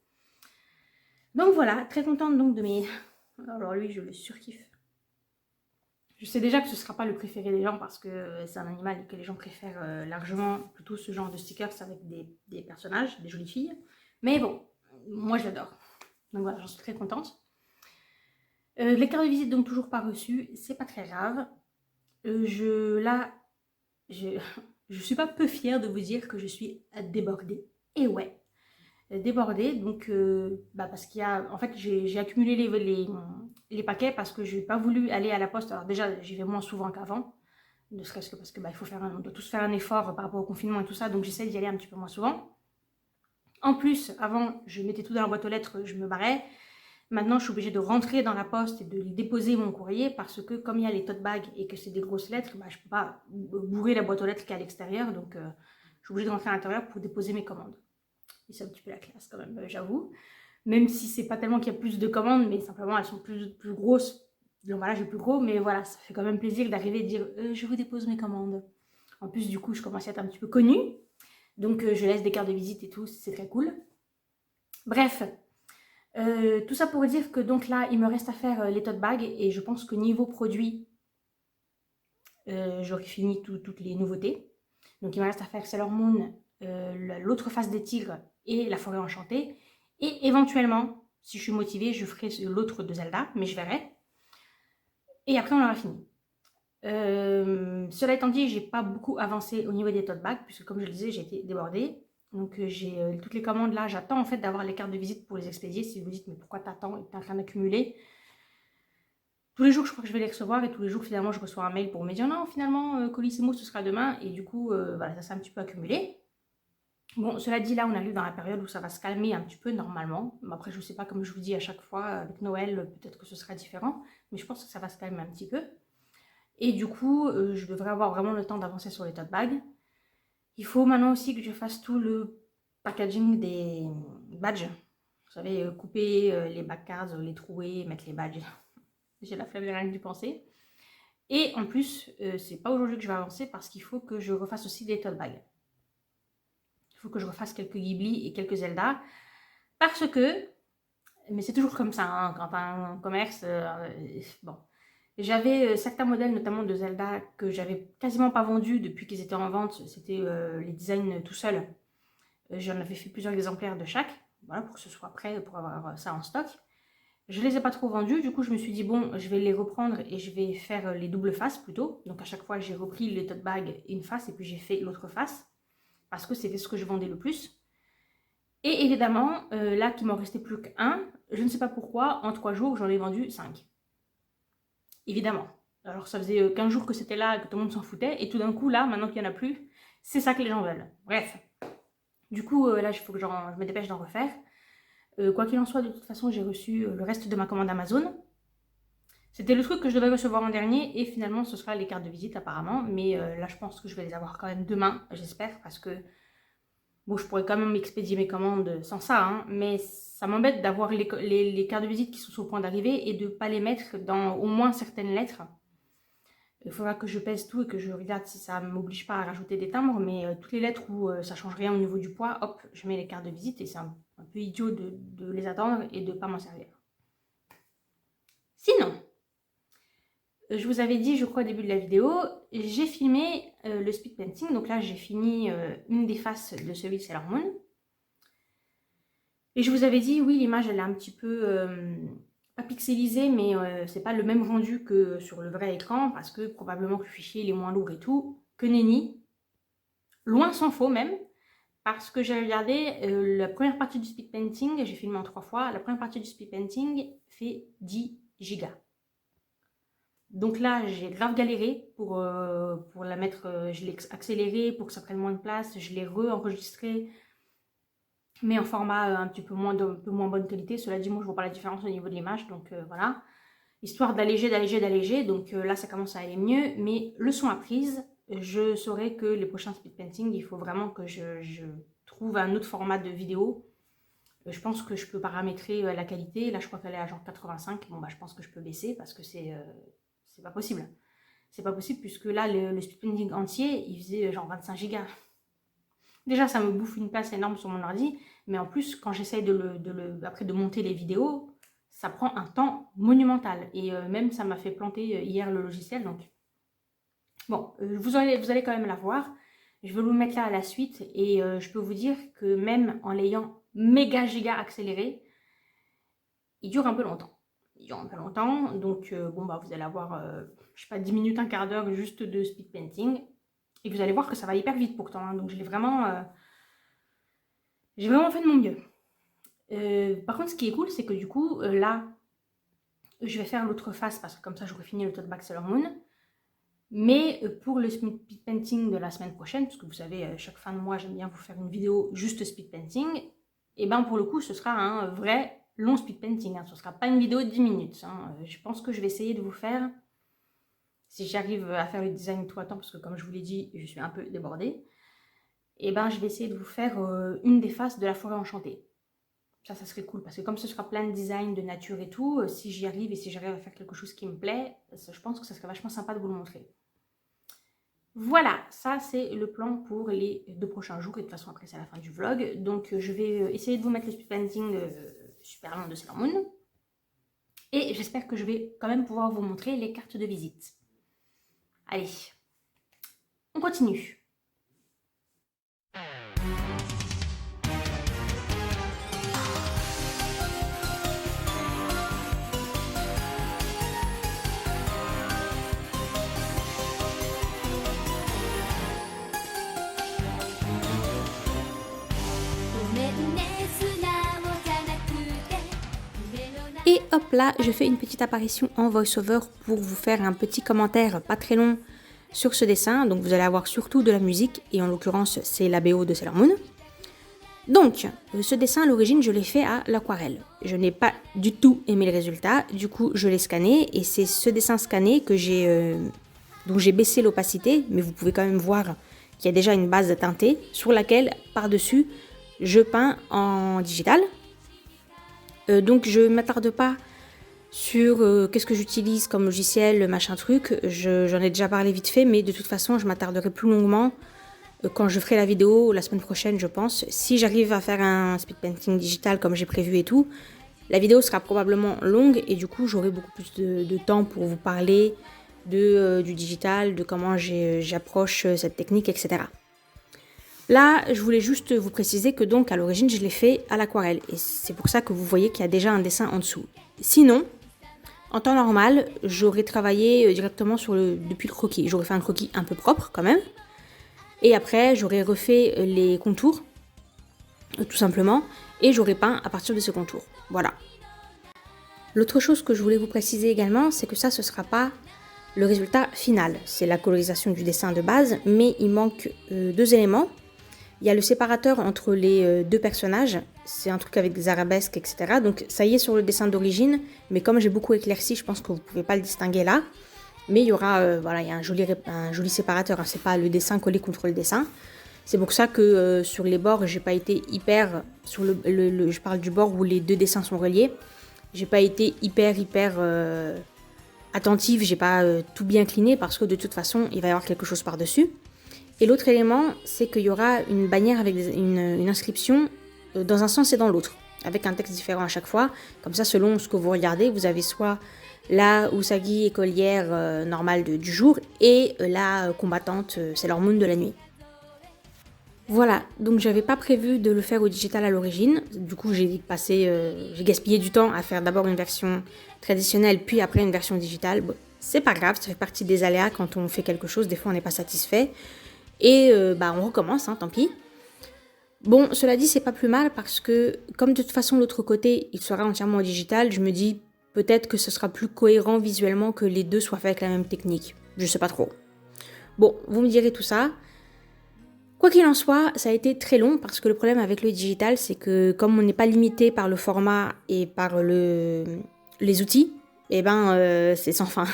Donc voilà, très contente donc de mes... Alors lui, je le surkiffe. Je sais déjà que ce ne sera pas le préféré des gens parce que c'est un animal et que les gens préfèrent largement plutôt ce genre de stickers avec des personnages, des jolies filles. Mais bon, moi je l'adore. Donc voilà, j'en suis très contente. Les cartes de visite donc toujours pas reçues, c'est pas très grave. Là, je, je suis pas peu fière de vous dire que je suis débordée. Et ouais, débordée, donc parce qu'il y a, en fait j'ai accumulé les paquets parce que je n'ai pas voulu aller à la poste. Alors déjà j'y vais moins souvent qu'avant, ne serait-ce que parce que on doit tous faire un effort par rapport au confinement et tout ça, donc j'essaie d'y aller un petit peu moins souvent. En plus, avant je mettais tout dans la boîte aux lettres, je me barrais. Maintenant, je suis obligée de rentrer dans la poste et de déposer mon courrier parce que comme il y a les tote bags et que c'est des grosses lettres, je ne peux pas bourrer la boîte aux lettres qui est à l'extérieur. Donc, je suis obligée de rentrer à l'intérieur pour déposer mes commandes. Et c'est un petit peu la classe quand même, j'avoue. Même si c'est pas tellement qu'il y a plus de commandes, mais simplement elles sont plus grosses. L'emballage est plus gros, mais voilà, ça fait quand même plaisir d'arriver et de dire je vous dépose mes commandes. En plus, du coup, je commence à être un petit peu connue. Donc, je laisse des cartes de visite et tout, c'est très cool. Bref, tout ça pour dire que donc là, il me reste à faire les tote bags et je pense que niveau produit, j'aurai fini toutes les nouveautés. Donc il me reste à faire Sailor Moon, l'autre face des tigres et la forêt enchantée. Et éventuellement, si je suis motivée, je ferai l'autre de Zelda, mais je verrai. Et après, on aura fini. Cela étant dit, j'ai pas beaucoup avancé au niveau des tote bags, puisque comme je le disais, j'ai été débordée. Donc j'ai toutes les commandes là, j'attends en fait d'avoir les cartes de visite pour les expédier. Si vous dites mais pourquoi t'attends et que t'es en train d'accumuler, tous les jours je crois que je vais les recevoir et tous les jours finalement je reçois un mail pour me dire non finalement Colissimo ce sera demain et du coup voilà, ça s'est un petit peu accumulé. Bon, cela dit, là on arrive dans la période où ça va se calmer un petit peu normalement. Après je sais pas, comme je vous dis à chaque fois avec Noël, peut-être que ce sera différent, mais je pense que ça va se calmer un petit peu. Et du coup, je devrais avoir vraiment le temps d'avancer sur les tote bags. Il faut maintenant aussi que je fasse tout le packaging des badges. Vous savez, couper les backcards, les trouer, mettre les badges. J'ai la flemme de rien que d'y penser. Et en plus, c'est pas aujourd'hui que je vais avancer parce qu'il faut que je refasse aussi des tote bags. Il faut que je refasse quelques Ghibli et quelques Zelda. Parce que, mais c'est toujours comme ça, hein, quand un commerce, bon. J'avais certains modèles, notamment de Zelda, que j'avais quasiment pas vendus depuis qu'ils étaient en vente. C'était les designs tout seuls. J'en avais fait plusieurs exemplaires de chaque, voilà, pour que ce soit prêt, pour avoir ça en stock. Je les ai pas trop vendus, du coup je me suis dit bon, je vais les reprendre et je vais faire les doubles faces plutôt. Donc à chaque fois j'ai repris les tote bags une face et puis j'ai fait l'autre face parce que c'était ce que je vendais le plus. Et évidemment, là qu'il m'en restait plus qu'un, je ne sais pas pourquoi, en 3 jours j'en ai vendu 5. Évidemment. Alors ça faisait 15 jours que c'était là, que tout le monde s'en foutait, et tout d'un coup là, maintenant qu'il n'y en a plus, c'est ça que les gens veulent. Bref. Du coup, là il faut que je me dépêche d'en refaire. Quoi qu'il en soit, de toute façon, j'ai reçu le reste de ma commande Amazon. C'était le truc que je devais recevoir en dernier et finalement, ce sera les cartes de visite apparemment. Mais là, je pense que je vais les avoir quand même demain, j'espère, parce que bon, je pourrais quand même expédier mes commandes sans ça, hein, mais ça m'embête d'avoir les cartes de visite qui sont sur le point d'arriver et de ne pas les mettre dans au moins certaines lettres. Il faudra que je pèse tout et que je regarde si ça ne m'oblige pas à rajouter des timbres, mais toutes les lettres où ça change rien au niveau du poids, hop, je mets les cartes de visite et c'est un peu idiot de les attendre et de ne pas m'en servir. Sinon, je vous avais dit, je crois au début de la vidéo, j'ai filmé le speed painting. Donc là, j'ai fini une des faces de celui de Sailor Moon. Et je vous avais dit, oui, l'image, elle est un petit peu, pas pixelisée, mais c'est pas le même rendu que sur le vrai écran, parce que probablement que le fichier il est moins lourd et tout, que nenni. Loin s'en faut même, parce que j'ai regardé la première partie du speed painting, j'ai filmé en 3 fois, la première partie du speed painting fait 10 gigas. Donc là, j'ai grave galéré pour la mettre, je l'ai accéléré pour que ça prenne moins de place, je l'ai re-enregistré, mais en format un peu moins bonne qualité. Cela dit, moi je vois pas la différence au niveau de l'image, donc voilà. Histoire d'alléger, donc là ça commence à aller mieux, mais leçon apprise, je saurai que les prochains speed painting, il faut vraiment que je trouve un autre format de vidéo. Je pense que je peux paramétrer la qualité, là je crois qu'elle est à genre 85, bon bah je pense que je peux baisser parce que c'est pas possible. C'est pas possible puisque là le speed painting entier, il faisait genre 25 gigas. Déjà, ça me bouffe une place énorme sur mon ordi, mais en plus, quand j'essaye après de monter les vidéos, ça prend un temps monumental. Et même, ça m'a fait planter hier le logiciel. Donc, bon, vous allez quand même la voir. Je vais vous mettre là à la suite. Et je peux vous dire que même en l'ayant méga giga accéléré, il dure un peu longtemps. Il dure un peu longtemps. Donc, bon, bah, vous allez avoir, je sais pas, 10 minutes, un quart d'heure juste de speed painting. Et vous allez voir que ça va hyper vite pourtant. Hein. Donc, j'ai vraiment fait de mon mieux. Par contre, ce qui est cool, c'est que du coup, là, je vais faire l'autre face parce que comme ça, j'aurai fini le tote bag Sailor Moon. Mais pour le speed painting de la semaine prochaine, parce que vous savez, chaque fin de mois, j'aime bien vous faire une vidéo juste speed painting. Et ben pour le coup, ce sera un vrai long speed painting. Hein. Ce ne sera pas une vidéo de 10 minutes. Hein. Je pense que je vais essayer de vous faire, si j'arrive à faire le design tout à temps, parce que comme je vous l'ai dit, je suis un peu débordée. Et ben je vais essayer de vous faire une des faces de la forêt enchantée. Ça serait cool, parce que comme ce sera plein de design, de nature et tout, si j'y arrive et si j'arrive à faire quelque chose qui me plaît, je pense que ça serait vachement sympa de vous le montrer. Voilà, ça c'est le plan pour les 2 prochains jours, et de toute façon après c'est la fin du vlog. Donc je vais essayer de vous mettre le speed painting super long de Sailor Moon. Et j'espère que je vais quand même pouvoir vous montrer les cartes de visite. Allez, on continue. Et hop là, je fais une petite apparition en voice-over pour vous faire un petit commentaire pas très long sur ce dessin. Donc vous allez avoir surtout de la musique, et en l'occurrence c'est la BO de Sailor Moon. Donc, ce dessin à l'origine je l'ai fait à l'aquarelle. Je n'ai pas du tout aimé le résultat, du coup je l'ai scanné, et c'est ce dessin scanné que dont j'ai baissé l'opacité, mais vous pouvez quand même voir qu'il y a déjà une base teintée sur laquelle par-dessus je peins en digital. Donc je ne m'attarde pas sur qu'est-ce que j'utilise comme logiciel, machin truc, j'en ai déjà parlé vite fait, mais de toute façon je m'attarderai plus longuement quand je ferai la vidéo la semaine prochaine je pense. Si j'arrive à faire un speed painting digital comme j'ai prévu et tout, la vidéo sera probablement longue et du coup j'aurai beaucoup plus de temps pour vous parler du digital, de comment j'approche cette technique, etc. Là, je voulais juste vous préciser que donc à l'origine, je l'ai fait à l'aquarelle. Et c'est pour ça que vous voyez qu'il y a déjà un dessin en dessous. Sinon, en temps normal, j'aurais travaillé directement depuis le croquis. J'aurais fait un croquis un peu propre quand même. Et après, j'aurais refait les contours, tout simplement. Et j'aurais peint à partir de ces contours. Voilà. L'autre chose que je voulais vous préciser également, c'est que ça, ce ne sera pas le résultat final. C'est la colorisation du dessin de base, mais il manque 2 éléments. Il y a le séparateur entre les 2 personnages, c'est un truc avec des arabesques, etc. Donc ça y est sur le dessin d'origine, mais comme j'ai beaucoup éclairci, je pense que vous ne pouvez pas le distinguer là. Mais il y aura, voilà, il y a un joli séparateur, hein. C'est pas le dessin collé contre le dessin. C'est pour ça que sur les bords, j'ai pas été hyper, je parle du bord où les 2 dessins sont reliés, j'ai pas été hyper attentive, j'ai pas tout bien cliné parce que de toute façon, il va y avoir quelque chose par-dessus. Et l'autre élément, c'est qu'il y aura une bannière avec une inscription dans un sens et dans l'autre. avec un texte différent à chaque fois. Comme ça, selon ce que vous regardez, vous avez soit la Usagi écolière normale du jour et la combattante Sailor Moon de la nuit. Voilà, donc j'avais pas prévu de le faire au digital à l'origine, du coup j'ai gaspillé du temps à faire d'abord une version traditionnelle puis après une version digitale. Bon, c'est pas grave, ça fait partie des aléas quand on fait quelque chose, des fois on n'est pas satisfait et on recommence, tant pis. Bon, cela dit, c'est pas plus mal parce que comme de toute façon l'autre côté il sera entièrement au digital, je me dis peut-être que ce sera plus cohérent visuellement que les deux soient faits avec la même technique, je sais pas trop. Bon, vous me direz tout ça. Quoi qu'il en soit, ça a été très long parce que le problème avec le digital, c'est que comme on n'est pas limité par le format et par les outils, c'est sans fin.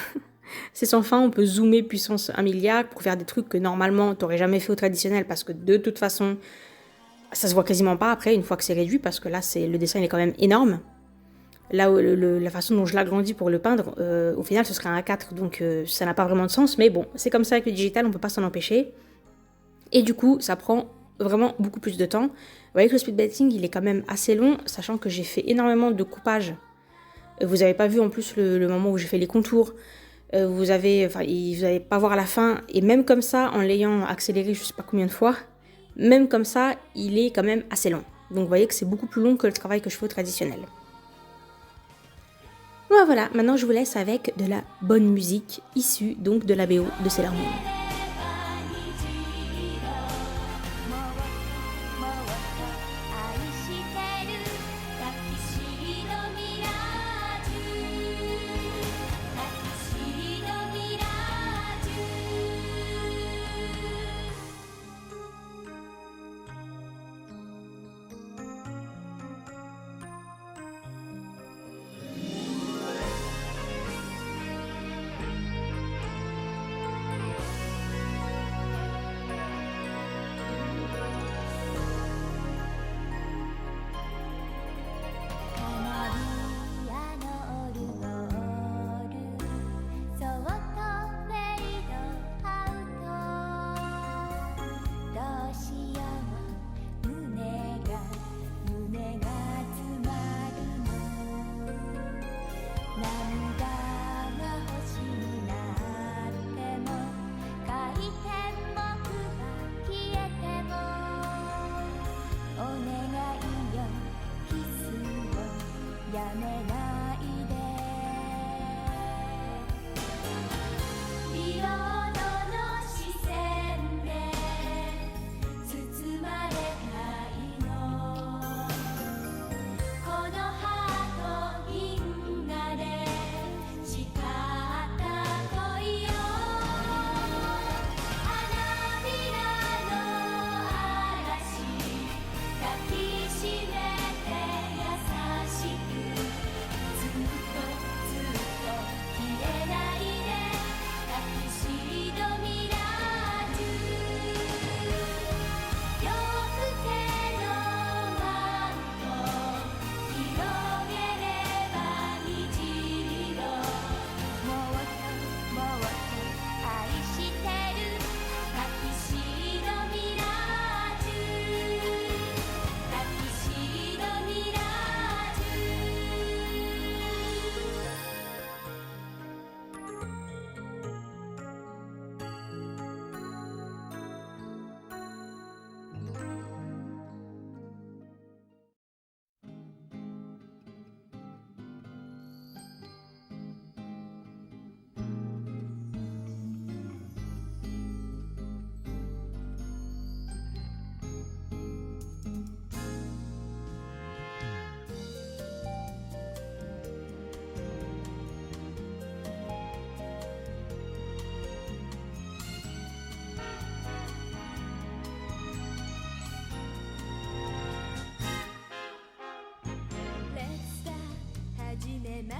C'est sans fin, on peut zoomer puissance 1 milliard pour faire des trucs que normalement t'aurais jamais fait au traditionnel parce que de toute façon, ça se voit quasiment pas après une fois que c'est réduit parce que là, le dessin il est quand même énorme. Là, la façon dont je l'agrandis pour le peindre, au final, ce serait un A4, donc ça n'a pas vraiment de sens. Mais bon, c'est comme ça avec le digital, on peut pas s'en empêcher. Et du coup, ça prend vraiment beaucoup plus de temps. Vous voyez que le speedpainting, il est quand même assez long, sachant que j'ai fait énormément de coupage. Vous n'avez pas vu en plus le moment où j'ai fait les contours. Vous n'allez pas voir à la fin. Et même comme ça, en l'ayant accéléré je sais pas combien de fois, même comme ça, il est quand même assez long. Donc vous voyez que c'est beaucoup plus long que le travail que je fais au traditionnel. Voilà, maintenant je vous laisse avec de la bonne musique issue donc de la BO de Sailor Moon.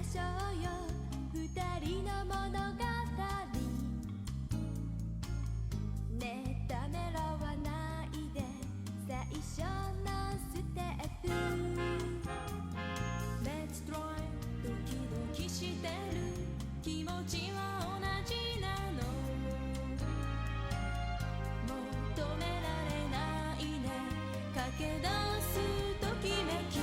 しょうよ二人の物語ねためらわないで最初のステップ Let's try ドキドキしてる気持ちは同じなの求められないね駆け出すときめき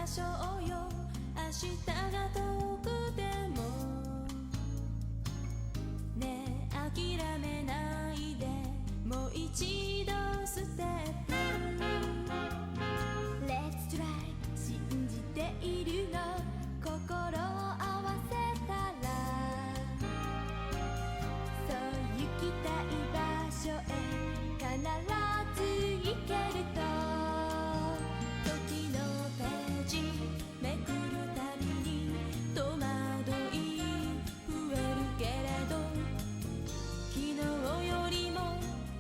ましょうよ明日が遠くてもねえ諦めないでもう一度ステップ Let's try 信じているの心を合わせたらそう行きたい場所へ必ず行けると時のページめくるたびに戸惑い増えるけれど昨日よりも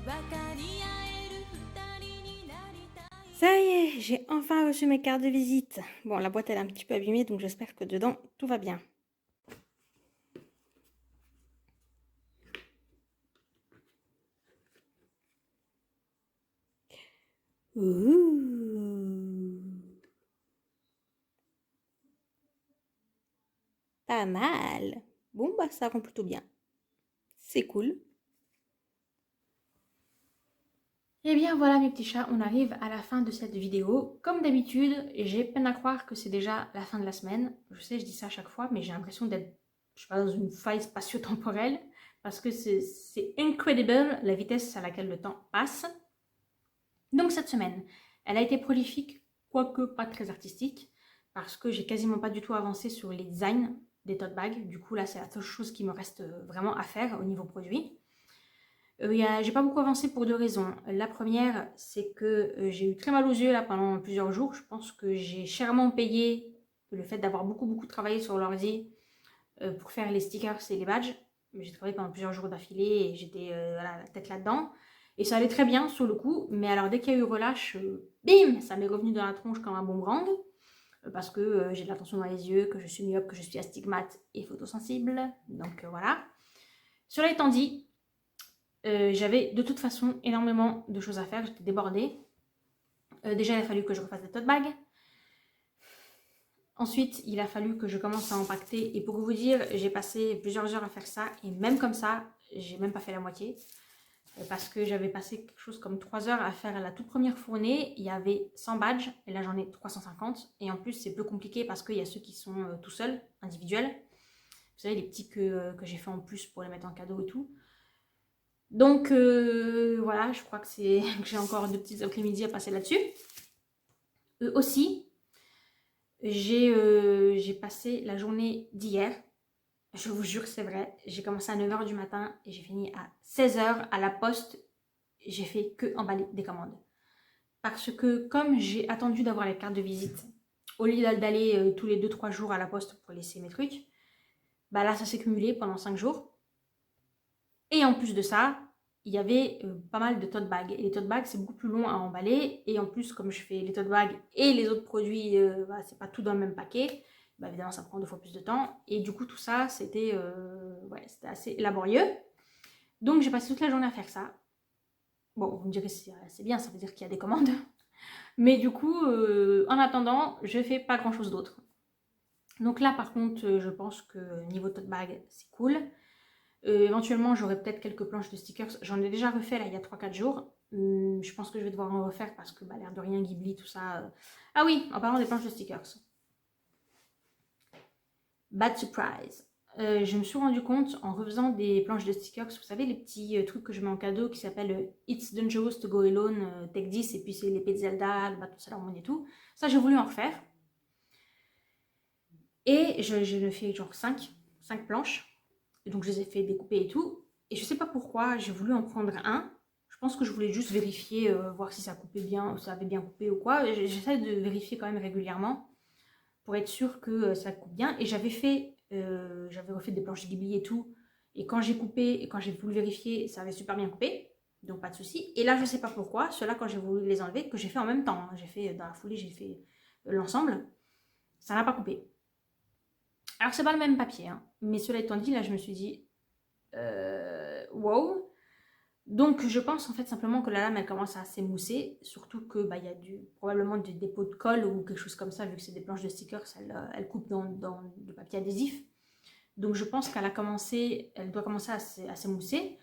分かり合える二人になりたい Ça y est, j'ai enfin reçu mes cartes de visite. Bon, la boîte elle est un petit peu abîmée, donc j'espère que dedans tout va bien. Ouh. Pas mal. Bon, bah ça rend plutôt bien. C'est cool. Eh bien voilà mes petits chats, on arrive à la fin de cette vidéo. Comme d'habitude, j'ai peine à croire que c'est déjà la fin de la semaine. Je sais, je dis ça à chaque fois, mais j'ai l'impression d'être, je sais pas, dans une faille spatio-temporelle. Parce que c'est incredible la vitesse à laquelle le temps passe. Donc cette semaine, elle a été prolifique, quoique pas très artistique. Parce que j'ai quasiment pas du tout avancé sur les designs des tote bags. Du coup là, c'est la seule chose qui me reste vraiment à faire au niveau produit. J'ai pas beaucoup avancé pour deux raisons. La première, c'est que j'ai eu très mal aux yeux là pendant plusieurs jours. Je pense que j'ai chèrement payé le fait d'avoir beaucoup travaillé sur l'ordi pour faire les stickers et les badges. J'ai travaillé pendant plusieurs jours d'affilée et j'étais voilà, la tête là-dedans. Et ça allait très bien sur le coup, mais alors dès qu'il y a eu relâche, bim, ça m'est revenu dans la tronche comme un boomerang. Parce que j'ai de la tension dans les yeux, que je suis myope, que je suis astigmate et photosensible. Donc voilà. Cela étant dit, j'avais de toute façon énormément de choses à faire, j'étais débordée. Déjà, il a fallu que je refasse des tote bags. Ensuite, il a fallu que je commence à empaqueter. Et pour vous dire, j'ai passé plusieurs heures à faire ça. Et même comme ça, j'ai même pas fait la moitié. Parce que j'avais passé quelque chose comme 3 heures à faire la toute première fournée. Il y avait 100 badges. Et là, j'en ai 350. Et en plus, c'est peu compliqué parce qu'il y a ceux qui sont tout seuls, individuels. Vous savez, les petits que j'ai fait en plus pour les mettre en cadeau et tout. Donc voilà, je crois que j'ai encore 2 petites après-midi à passer là-dessus. Aussi, j'ai passé la journée d'hier. Je vous jure, c'est vrai. J'ai commencé à 9 h du matin et j'ai fini à 16 h à la poste. J'ai fait que emballer des commandes. Parce que comme j'ai attendu d'avoir les cartes de visite, au lieu d'aller tous les 2-3 jours à la poste pour laisser mes trucs, bah là ça s'est cumulé pendant 5 jours. Et en plus de ça, il y avait pas mal de tote bags. Et les tote bags, c'est beaucoup plus long à emballer. Et en plus, comme je fais les tote bags et les autres produits, c'est pas tout dans le même paquet, bah, évidemment, ça prend 2 fois plus de temps. Et du coup, tout ça, c'était assez laborieux. Donc, j'ai passé toute la journée à faire ça. Bon, vous me direz, c'est bien, ça veut dire qu'il y a des commandes. Mais du coup, en attendant, je fais pas grand-chose d'autre. Donc là, par contre, je pense que niveau tote bag, c'est cool. Éventuellement, j'aurai peut-être quelques planches de stickers. J'en ai déjà refait là il y a 3-4 jours. Je pense que je vais devoir en refaire parce que, l'air de rien, Ghibli, tout ça. Ah oui, en parlant des planches de stickers. Bad surprise. Je me suis rendu compte en refaisant des planches de stickers, vous savez, les petits trucs que je mets en cadeau qui s'appellent It's Dangerous to Go Alone, Tech 10, et puis c'est l'épée de Zelda, le bâton Sailor Moon et tout. Ça, j'ai voulu en refaire. Et je le fais genre 5 planches. Et donc je les ai fait découper et tout. Et je sais pas pourquoi, j'ai voulu en prendre un. Je pense que je voulais juste vérifier, voir si ça coupait bien, ça avait bien coupé ou quoi. J'essaie de vérifier quand même régulièrement pour être sûre que ça coupe bien. Et j'avais refait des planches Ghibli et tout. Et quand j'ai coupé et quand j'ai voulu vérifier, ça avait super bien coupé. Donc pas de souci. Et là, je sais pas pourquoi, ceux-là, quand j'ai voulu les enlever, que j'ai fait en même temps. J'ai fait dans la foulée, j'ai fait l'ensemble. Ça n'a pas coupé. Alors, c'est pas le même papier, hein. Mais cela étant dit, là, je me suis dit, wow. Donc, je pense en fait simplement que la lame, elle commence à s'émousser. Surtout que il y a probablement des dépôts de colle ou quelque chose comme ça, vu que c'est des planches de stickers, elle coupe dans du papier adhésif. Donc, je pense elle doit commencer à s'émousser.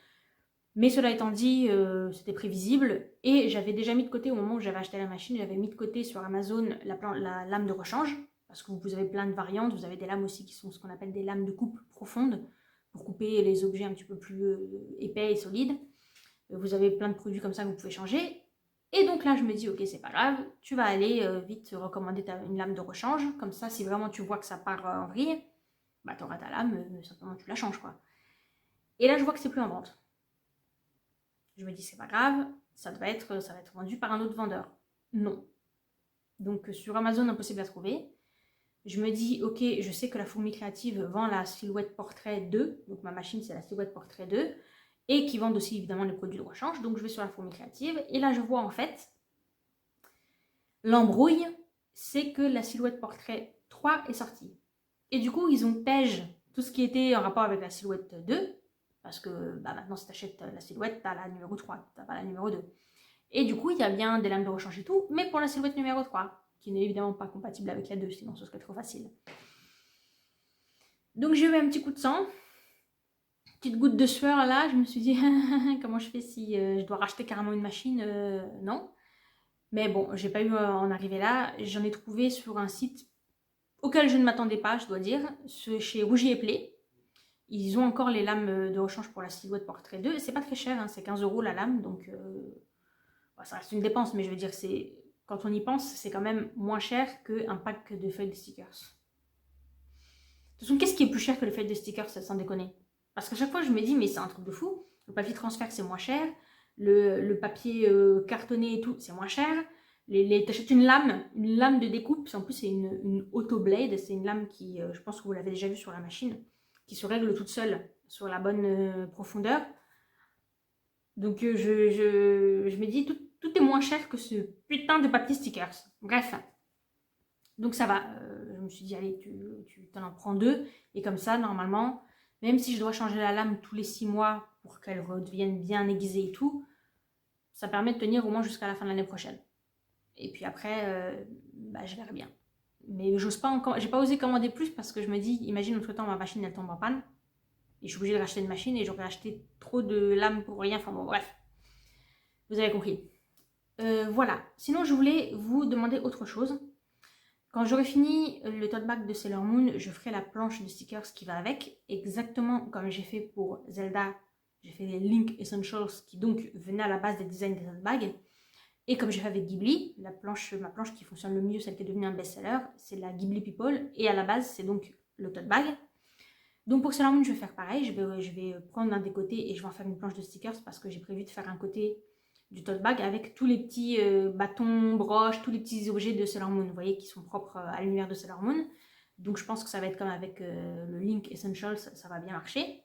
Mais cela étant dit, c'était prévisible et j'avais déjà mis de côté au moment où j'avais acheté la machine, j'avais mis de côté sur Amazon la lame de rechange parce que vous avez plein de variantes, vous avez des lames aussi qui sont ce qu'on appelle des lames de coupe profondes pour couper les objets un petit peu plus épais et solides. Vous avez plein de produits comme ça que vous pouvez changer. Et donc là, je me dis, ok, c'est pas grave, tu vas aller vite recommander une lame de rechange. Comme ça, si vraiment tu vois que ça part en vrille, bah tu auras ta lame, simplement tu la changes quoi. Et là, je vois que c'est plus en vente. Je me dis, c'est pas grave, ça va être vendu par un autre vendeur. Non. Donc sur Amazon, impossible à trouver. Je me dis, ok, je sais que la Fourmi Créative vend la Silhouette Portrait 2. Donc ma machine, c'est la Silhouette Portrait 2. Et qui vendent aussi évidemment les produits de rechange. Donc je vais sur la Fourmi Créative. Et là, je vois en fait, l'embrouille, c'est que la Silhouette Portrait 3 est sortie. Et du coup, ils ont tège tout ce qui était en rapport avec la Silhouette 2. Parce que bah, maintenant, si tu achètes la Silhouette, tu as la numéro 3, tu n'as pas la numéro 2. Et du coup, il y a bien des lames de rechange et tout, mais pour la Silhouette numéro 3, qui n'est évidemment pas compatible avec la 2, sinon ce serait trop facile. Donc j'ai eu un petit coup de sang, petite goutte de sueur là, je me suis dit, comment je fais si je dois racheter carrément une machine non. Mais bon, j'ai pas eu à en arriver là, j'en ai trouvé sur un site auquel je ne m'attendais pas, je dois dire, chez Rougier et Play. Ils ont encore les lames de rechange pour la Silhouette Portrait 2. C'est pas très cher, hein, c'est 15 € la lame, donc ça reste une dépense, mais je veux dire, quand on y pense, c'est quand même moins cher qu'un pack de feuilles de stickers. De toute façon, qu'est-ce qui est plus cher que les feuilles de stickers, sans déconner? Parce qu'à chaque fois, je me dis, mais c'est un truc de fou. Le papier transfert, c'est moins cher. Le papier cartonné et tout, c'est moins cher. T'achètes une lame de découpe. En plus, c'est une Autoblade. C'est une lame qui, je pense que vous l'avez déjà vu sur la machine, qui se règle toute seule sur la bonne profondeur. Donc je me dis, tout est moins cher que ce putain de papier stickers. Bref. Donc ça va. Je me suis dit, allez, tu t'en en prends 2. Et comme ça, normalement, même si je dois changer la lame tous les 6 mois pour qu'elle redevienne bien aiguisée et tout, ça permet de tenir au moins jusqu'à la fin de l'année prochaine. Et puis après, bah, je verrai bien. Mais j'ose pas encore, j'ai pas osé commander plus parce que je me dis, imagine entre temps ma machine elle tombe en panne. Et je suis obligée de racheter une machine et j'aurais acheté trop de lames pour rien. Enfin bon, bref. Vous avez compris. Voilà. Sinon, je voulais vous demander autre chose. Quand j'aurai fini le tote bag de Sailor Moon, je ferai la planche de stickers qui va avec. Exactement comme j'ai fait pour Zelda. J'ai fait les Link Essentials qui donc venaient à la base des designs des tote bags. Et comme j'ai fait avec Ghibli, ma planche qui fonctionne le mieux, celle qui est devenue un best-seller, c'est la Ghibli People. Et à la base, c'est donc le tote bag. Donc pour Sailor Moon, je vais faire pareil. Je vais prendre l'un des côtés et je vais en faire une planche de stickers parce que j'ai prévu de faire un côté du tote bag avec tous les petits bâtons, broches, tous les petits objets de Sailor Moon, vous voyez, qui sont propres à l'univers de Sailor Moon. Donc je pense que ça va être comme avec le Link Essentials, ça va bien marcher.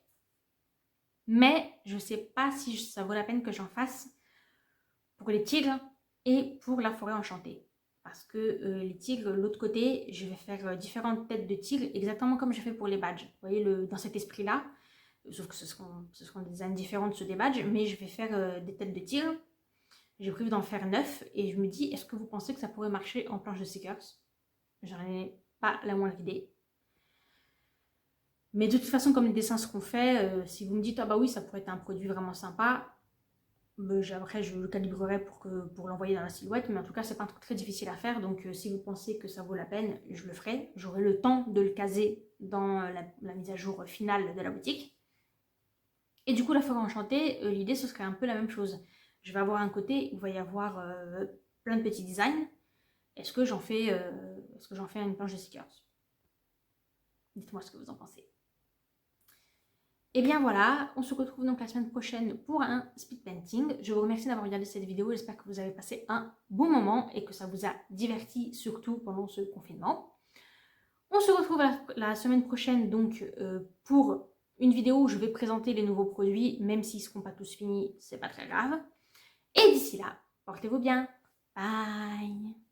Mais je ne sais pas si ça vaut la peine que j'en fasse pour les tigres et pour la forêt enchantée. Parce que les tigres, l'autre côté, je vais faire différentes têtes de tigres, exactement comme j'ai fait pour les badges. Vous voyez, dans cet esprit-là, sauf que ce seront des designs différents de ceux des badges, mais je vais faire des têtes de tigres. J'ai prévu d'en faire 9 et je me dis, est-ce que vous pensez que ça pourrait marcher en planche de stickers? J'en ai pas la moindre idée. Mais de toute façon, comme les dessins seront faits, si vous me dites, ah bah oui, ça pourrait être un produit vraiment sympa, après je le calibrerai pour l'envoyer dans la silhouette, mais en tout cas, c'est pas un truc très difficile à faire, donc si vous pensez que ça vaut la peine, je le ferai. J'aurai le temps de le caser dans la mise à jour finale de la boutique. Et du coup, la forêt enchantée, l'idée, ce serait un peu la même chose. Je vais avoir un côté où il va y avoir plein de petits designs. Est-ce que j'en fais une planche de stickers? Dites-moi ce que vous en pensez. Et bien voilà, on se retrouve donc la semaine prochaine pour un speed painting. Je vous remercie d'avoir regardé cette vidéo. J'espère que vous avez passé un bon moment et que ça vous a diverti, surtout pendant ce confinement. On se retrouve la semaine prochaine donc pour une vidéo où je vais présenter les nouveaux produits, même s'ils ne seront pas tous finis, c'est pas très grave. Et d'ici là, portez-vous bien. Bye!